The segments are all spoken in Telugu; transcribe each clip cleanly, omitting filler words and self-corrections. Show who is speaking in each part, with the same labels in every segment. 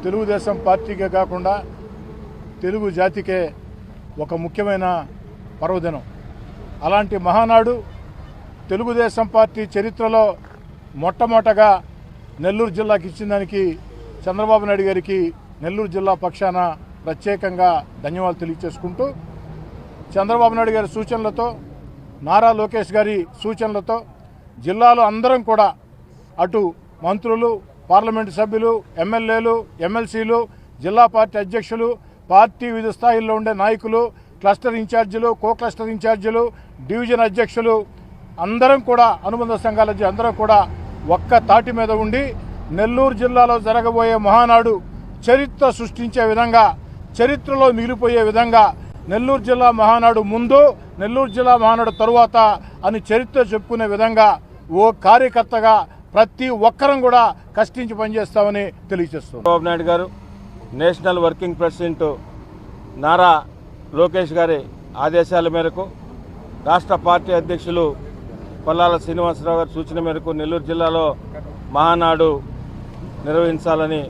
Speaker 1: తెలుగుదేశం పార్టీకే కాకుండా తెలుగు జాతికే ఒక ముఖ్యమైన పర్వదినం. అలాంటి మహానాడు తెలుగుదేశం పార్టీ చరిత్రలో మొట్టమొదటగా నెల్లూరు జిల్లాకి ఇచ్చిన దానికి చంద్రబాబు నాయుడు గారికి నెల్లూరు జిల్లా పక్షాన ప్రత్యేకంగా ధన్యవాదాలు తెలియజేసుకుంటూ, చంద్రబాబు నాయుడు గారి సూచనలతో, నారా లోకేష్ గారి సూచనలతో జిల్లాలో అందరం కూడా అటు మంత్రులు, పార్లమెంటు సభ్యులు, ఎమ్మెల్యేలు, ఎమ్మెల్సీలు, జిల్లా పార్టీ అధ్యక్షులు, పార్టీ వివిధ స్థాయిల్లో ఉండే నాయకులు, క్లస్టర్ ఇన్ఛార్జీలు, కో క్లస్టర్ ఇన్ఛార్జీలు, డివిజన్ అధ్యక్షులు అందరం కూడా, అనుబంధ సంఘాల అందరం కూడా ఒక్క తాటి మీద ఉండి నెల్లూరు జిల్లాలో జరగబోయే మహానాడు చరిత్ర సృష్టించే విధంగా, చరిత్రలో మిగిలిపోయే విధంగా, నెల్లూరు జిల్లా మహానాడు ముందు, నెల్లూరు జిల్లా మహానాడు తరువాత అని చరిత్ర చెప్పుకునే విధంగా ఓ కార్యకర్తగా ప్రతి ఒక్కరం కూడా కష్టించి పనిచేస్తామని తెలియజేస్తున్నాం.
Speaker 2: చంద్రబాబు నాయుడు గారు, national working president Nara Lokesh గారి ఆదేశాల మేరకు, రాష్ట్ర పార్టీ అధ్యక్షులు పల్లాల శ్రీనివాసరావు గారి సూచన మేరకు నెల్లూరు జిల్లాలో మహానాడు నిర్వహించాలని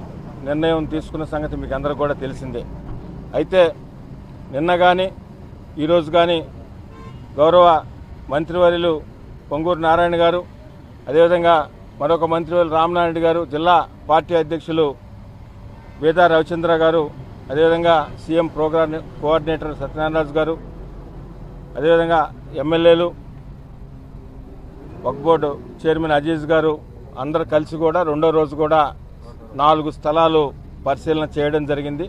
Speaker 2: నిర్ణయం తీసుకున్న సంగతి మీకు అందరూ కూడా తెలిసిందే. అయితే నిన్న కానీ ఈరోజు కానీ గౌరవ మంత్రివర్యులు పొంగూరు నారాయణ గారు, అదేవిధంగా మరొక మంత్రివర్యులు రామనారాయణ గారు, జిల్లా పార్టీ అధ్యక్షులు వేదా రవిచంద్ర గారు, అదేవిధంగా సీఎం ప్రోగ్రామ్ కోఆర్డినేటర్ సత్యనారాయణరాజు గారు, అదేవిధంగా ఎమ్మెల్యేలు, వక్ఫ్ బోర్డు చైర్మన్ అజీజ్ గారు అందరూ కలిసి కూడా రెండో రోజు కూడా 4 స్థలాలు పరిశీలన చేయడం జరిగింది.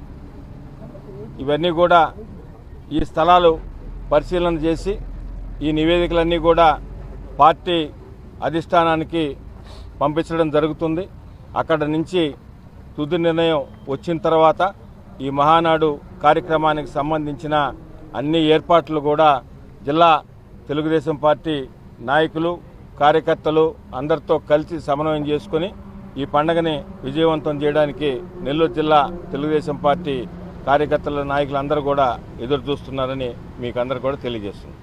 Speaker 2: ఇవన్నీ కూడా ఈ స్థలాలు పరిశీలన చేసి ఈ నివేదికలన్నీ కూడా పార్టీ అధిష్టానానికి పంపించడం జరుగుతుంది. అక్కడ నుంచి తుది నిర్ణయం వచ్చిన తర్వాత ఈ మహానాడు కార్యక్రమానికి సంబంధించిన అన్ని ఏర్పాట్లు కూడా జిల్లా తెలుగుదేశం పార్టీ నాయకులు, కార్యకర్తలు అందరితో కలిసి సమన్వయం చేసుకుని ఈ పండుగని విజయవంతం చేయడానికి నెల్లూరు జిల్లా తెలుగుదేశం పార్టీ కార్యకర్తల నాయకులందరూ కూడా ఎదురు చూస్తున్నారని మీకు అందరూ కూడా తెలియజేస్తుంది.